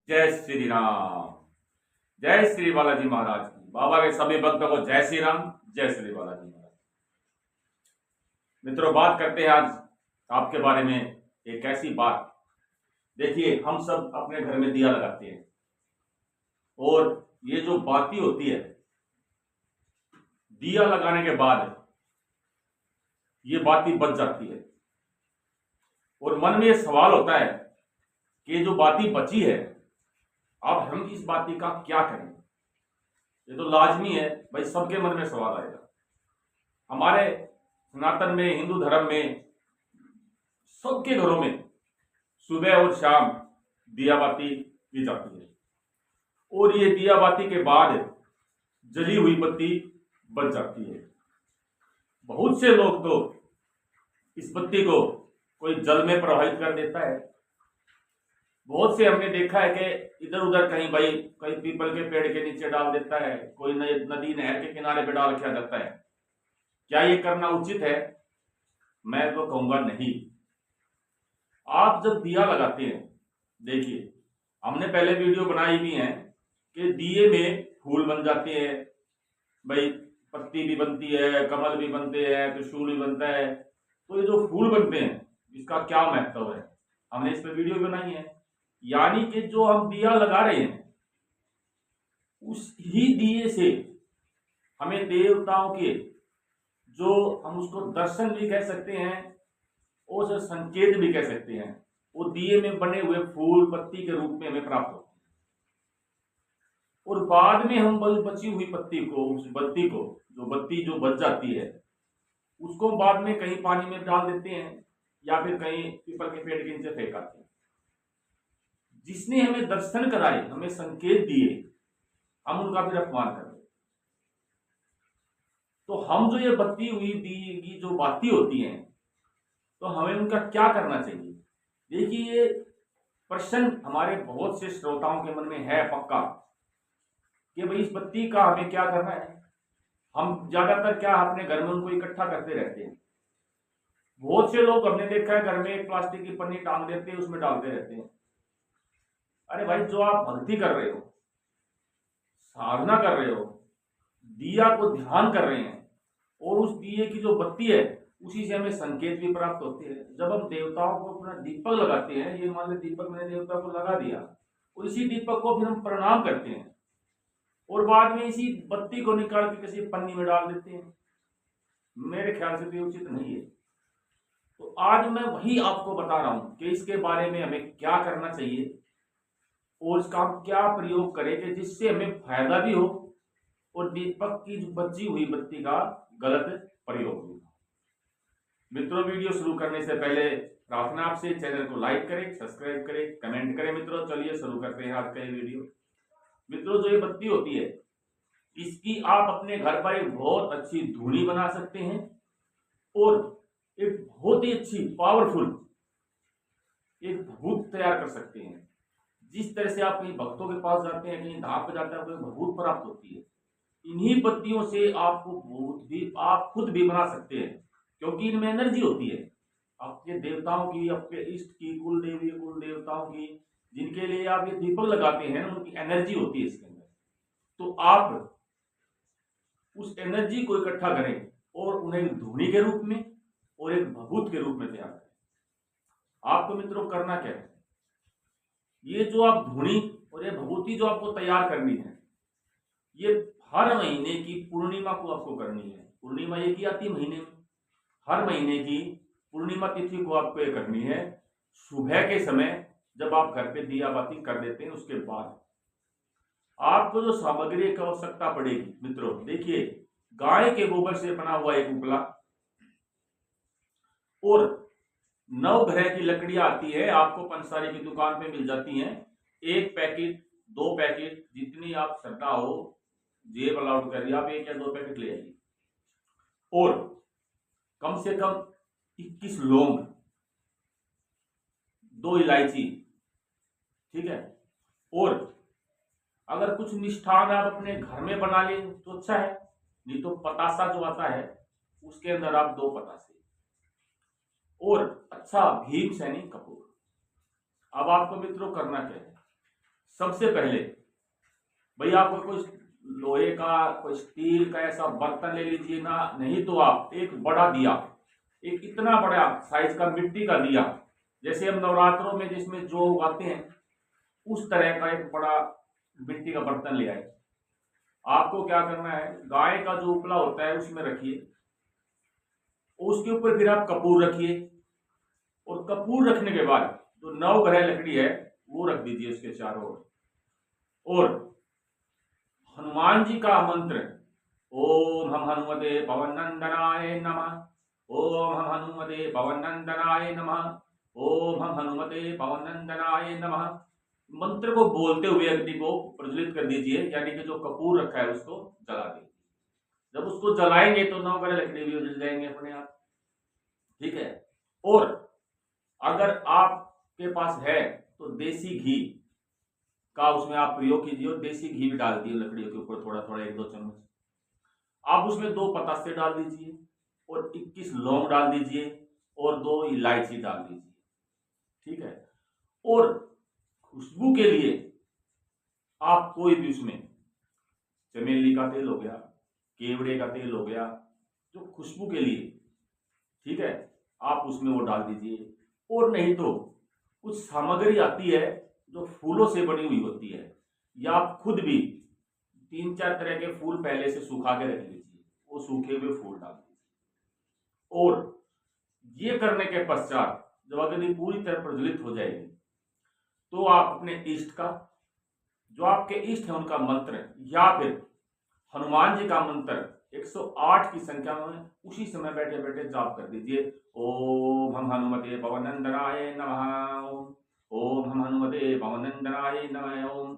जय श्री राम। जय श्री बालाजी महाराज की। बाबा के सभी भक्तों को जय श्री राम, जय श्री बालाजी महाराज। मित्रों, बात करते हैं आज आपके बारे में एक ऐसी बात। देखिए, हम सब अपने घर में दिया लगाते हैं और ये जो बाती होती है, दिया लगाने के बाद ये बाती बच जाती है और मन में ये सवाल होता है कि जो बाती बची है, अब हम इस बाती का क्या करें। ये तो लाजमी है भाई, सबके मन में सवाल आएगा। हमारे सनातन में, हिंदू धर्म में सबके घरों में सुबह और शाम दिया बाती की जाती है और ये दिया बाती के बाद जली हुई बत्ती बच जाती है। बहुत से लोग तो इस बत्ती को कोई जल में प्रवाहित कर देता है। बहुत से हमने देखा है कि इधर उधर कहीं भाई कहीं पीपल के पेड़ के नीचे डाल देता है, कोई नदी नहर के किनारे पे डाल किया जाता है। क्या ये करना उचित है? मैं तो कहूंगा नहीं। आप जब दिया लगाते हैं, देखिए हमने पहले वीडियो बनाई भी है कि दिए में फूल बन जाते हैं, भाई पत्ती भी बनती है, कमल भी बनते हैं, त्रिशूल भी बनता है। तो ये जो फूल बनते हैं इसका क्या महत्व है, हमने इस पर वीडियो बनाई है। यानी कि जो हम दिया लगा रहे हैं उस ही दिए से हमें देवताओं के, जो हम उसको दर्शन भी कह सकते हैं और उसे संकेत भी कह सकते हैं, वो दिए में बने हुए फूल पत्ती के रूप में हमें प्राप्त होते हैं। और बाद में हम बची हुई पत्ती को, उस बत्ती को, जो बत्ती जो बच जाती है उसको बाद में कहीं पानी में डाल देते हैं या फिर कहीं पीपल के पेड़ के नीचे फेंक आते हैं। जिसने हमें दर्शन कराए, हमें संकेत दिए, हम उनका फिर अपमान कर रहे। तो हम जो ये बत्ती हुई दिए की जो बाती होती हैं, तो हमें उनका क्या करना चाहिए। देखिए, ये प्रश्न हमारे बहुत से श्रोताओं के मन में है पक्का कि भाई इस बत्ती का हमें क्या करना है। हम ज्यादातर क्या अपने घर में उनको इकट्ठा करते रहते हैं। बहुत से लोग हमने देखा है घर में एक प्लास्टिक की पन्नी टांग देते हैं, उसमें डालते रहते हैं। अरे भाई, जो आप भक्ति कर रहे हो, साधना कर रहे हो, दिया को ध्यान कर रहे हैं और उस दिए की जो बत्ती है उसी से हमें संकेत भी प्राप्त होते हैं। जब हम देवताओं को अपना दीपक लगाते हैं, ये मान लो दीपक मैंने देवता को लगा दिया, और इसी दीपक को फिर हम प्रणाम करते हैं और बाद में इसी बत्ती को निकाल के किसी पन्नी में डाल देते हैं। मेरे ख्याल से भी उचित नहीं है। तो आज मैं वही आपको बता रहा हूं कि इसके बारे में हमें क्या करना चाहिए और इसका हम क्या प्रयोग करें कि जिससे हमें फायदा भी हो और दीपक की जो बची हुई बत्ती का गलत प्रयोग भी। मित्रों, वीडियो शुरू करने से पहले प्रार्थना आपसे, चैनल को लाइक करें, सब्सक्राइब करें, कमेंट करें। मित्रों, चलिए शुरू करते हैं आज का ये वीडियो। मित्रों, जो ये बत्ती होती है इसकी आप अपने घर पर एक बहुत अच्छी धूनी बना सकते हैं और एक बहुत ही अच्छी पावरफुल एक भभूत तैयार कर सकते हैं। जिस तरह से आप कहीं भक्तों के पास जाते हैं, कहीं धाम पर जाते हैं, आपको भभूत प्राप्त होती है। इन्हीं पत्तियों से आपको भभूत भी आप खुद भी बना सकते हैं, क्योंकि इनमें एनर्जी होती है आपके देवताओं की, आपके इष्ट की, कुल देवी कुल देवताओं की, जिनके लिए आप ये दीपक लगाते हैं, उनकी एनर्जी होती है इसके अंदर। तो आप उस एनर्जी को इकट्ठा करें और उन्हें एक धूनी के रूप में और एक भभूत के रूप में तैयार करें। आपको मित्रों करना क्या है, ये जो आप धूनी और ये भभूति जो आपको तैयार करनी है, ये हर महीने की पूर्णिमा को आपको करनी है। पूर्णिमा एक ही आती महीने में, हर महीने की पूर्णिमा तिथि को आपको ये करनी है। सुबह के समय जब आप घर पे दिया बाती कर देते हैं, उसके बाद आपको जो सामग्री की आवश्यकता पड़ेगी, मित्रों देखिए, गाय के गोबर से बना हुआ एक उपला और 9 ग्रह की लकड़ियां आती है, आपको पंसारी की दुकान पे मिल जाती हैं। 1 पैकेट 2 पैकेट, जितनी आप श्रद्धा हो, जेब अलाउड कर दिया, आप 1 या 2 पैकेट ले आइए। और कम से कम 21 लौंग, 2 इलायची, ठीक है। और अगर कुछ मिष्ठान आप अपने घर में बना लें तो अच्छा है, नहीं तो पतासा जो आता है उसके अंदर आप 2 पतासे और अच्छा भीम सैनी कपूर। अब आपको मित्रों करना क्या है, सबसे पहले भाई आप कोई लोहे का कोई स्टील का ऐसा बर्तन ले लीजिए ना, नहीं तो आप एक बड़ा दिया, एक इतना बड़ा साइज का मिट्टी का दिया, जैसे हम नवरात्रों में जिसमें जो उगाते हैं उस तरह का एक बड़ा मिट्टी का बर्तन ले आए। आपको क्या करना है, गाय का जो उपला होता है उसमें रखिए, उसके ऊपर फिर आप कपूर रखिए, और कपूर रखने के बाद जो 9 ग्रह लकड़ी है वो रख दीजिए उसके चारों ओर। और हनुमान जी का मंत्र, ओम हम हनुमते पवन नंदनाय नमः, ओम हम हनुमते पवन नंदनाय नमः, ओम हम हनुमते पवन नंदनाय नमः, मंत्र को बोलते हुए अग्नि को प्रज्वलित कर दीजिए, यानी कि जो कपूर रखा है उसको जला दीजिए। जब उसको जलाएंगे तो 9 ग्रह लकड़ी भी जल जाएंगे अपने आप, ठीक है। और अगर आपके पास है तो देसी घी का उसमें आप प्रयोग कीजिए, और देसी घी भी डाल दिए लकड़ियों के ऊपर थोड़ा थोड़ा 1-2 चम्मच। आप उसमें 2 पतासे डाल दीजिए, और 21 लौंग डाल दीजिए, और 2 इलायची डाल दीजिए, ठीक है। और खुशबू के लिए आप कोई भी उसमें चमेली का तेल हो गया, केवड़े का तेल हो गया, जो खुशबू के लिए, ठीक है, आप उसमें वो डाल दीजिए। और नहीं तो कुछ सामग्री आती है जो फूलों से बनी हुई होती है, या आप खुद भी 3-4 तरह के फूल पहले से सुखा के रख लीजिए, वो सूखे हुए फूल डाल दीजिए। और ये करने के पश्चात जब अग्नि पूरी तरह प्रज्वलित हो जाएगी तो आप अपने इष्ट का, जो आपके इष्ट है उनका मंत्र, या फिर हनुमान जी का मंत्र 108 की संख्या में उसी समय बैठे बैठे जाप कर दीजिए। ओम हम हनुमते पवन नंदनाय नमः, ओम हम हनुमते पवन नंदनाय नमः, ओम।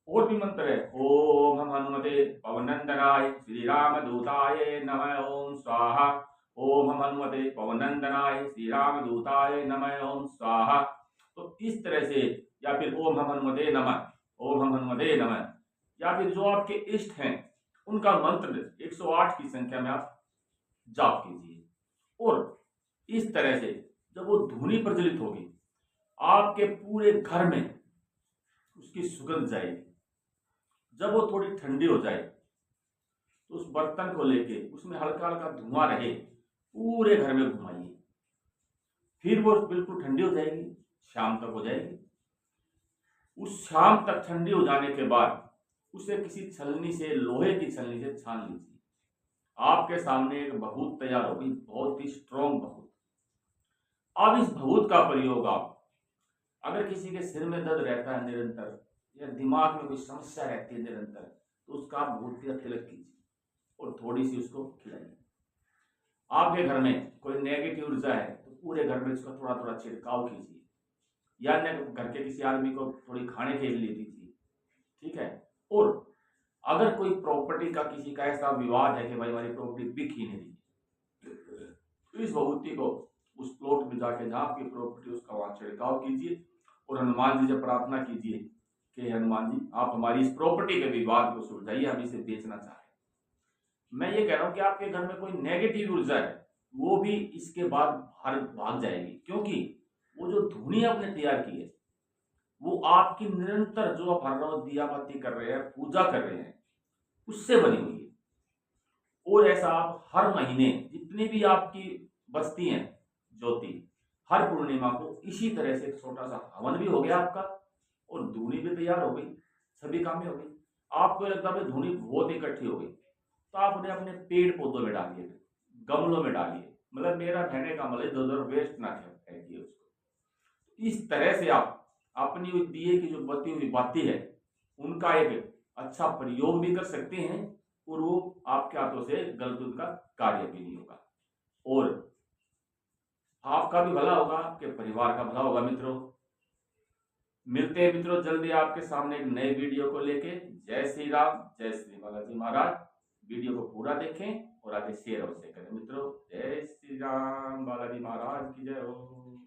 और भी मंत्र है, ओम हम हनुमते पवन नंदनाय श्री राम दूताय नमः, ओम स्वाहा, ओम हम हनुमते पवन नंदनाय श्री राम दूताय नमः, ओम स्वाहा। तो इस तरह से, या फिर ओम हम हनुमते नमः, ओम हम हनुमते नमः, या फिर जो आपके इष्ट हैं उनका मंत्र 108 की संख्या में आप जाप कीजिए। और इस तरह से जब वो धुनी प्रज्वलित होगी, आपके पूरे घर में उसकी सुगंध जाएगी। जब वो थोड़ी ठंडी हो जाए तो उस बर्तन को लेके उसमें हल्का हल्का धुआं रहे, पूरे घर में घुमाइए। फिर वो बिल्कुल ठंडी हो जाएगी, शाम तक हो जाएगी। उस शाम तक ठंडी हो जाने के बाद उसे किसी छलनी से, लोहे की छलनी से छान लीजिए। आपके सामने एक भभूत तैयार होगी, बहुत ही स्ट्रॉन्ग भभूत। अब इस भभूत का प्रयोग आप, अगर किसी के सिर में दर्द रहता है निरंतर, या दिमाग में कोई समस्या रहती है निरंतर, तो उसका आप भभूत का तिलक कीजिए और थोड़ी सी उसको खिलाइए। आपके घर में कोई नेगेटिव ऊर्जा है तो पूरे घर में इसका थोड़ा थोड़ा छिड़काव कीजिए, या घर के किसी आदमी को थोड़ी खाने के लिए दीजिए, ठीक है। और अगर कोई प्रॉपर्टी का किसी का ऐसा विवाद है कि भाई हमारी प्रॉपर्टी बिक ही नहीं रही, तो इस भभूति को उस प्लॉट में जाके जहाँ आपकी प्रॉपर्टी उसका वहां छिड़काव कीजिए, और हनुमान जी से प्रार्थना कीजिए कि हनुमान जी आप हमारी इस प्रॉपर्टी के विवाद को सुलझाइए, हम इसे बेचना चाह रहे हैं। मैं ये कह रहा हूँ कि आपके घर में कोई नेगेटिव ऊर्जा है वो भी इसके बाद भाग जाएगी, क्योंकि वो जो धुनी आपने तैयार की है वो आपकी निरंतर, जो आप हर रोज दिया बाती कर रहे हैं, पूजा कर रहे हैं, उससे बनी हुई है। और ऐसा आप हर महीने जितनी भी आपकी बस्ती हैं ज्योति, हर पूर्णिमा को इसी तरह से एक छोटा सा हवन भी हो गया आपका, और धूनी भी तैयार हो गई, सभी काम हो गई। आपको लगता है धूनी बहुत इकट्ठी हो गई, तो आप उन्हें अपने पेड़ पौधों में डालिए, गमलों में डालिए। मतलब मेरा कहने का मतलब इधर उधर वेस्ट ना फेंकिए उसको। इस तरह से आप अपनी दिए की जो बत्ती हुई बाती है उनका एक अच्छा प्रयोग भी कर सकते हैं, और वो आपके हाथों से गलत उनका कार्य भी नहीं होगा, और आपका भी भला होगा, आपके परिवार का भला होगा। मित्रों, मिलते हैं मित्रों जल्दी आपके सामने एक नए वीडियो को लेके। जय श्री राम, जय श्री बालाजी महाराज। वीडियो को पूरा देखें और आगे शेयर अवश्य करें मित्रों। जय श्री राम, बालाजी महाराज की जय हो।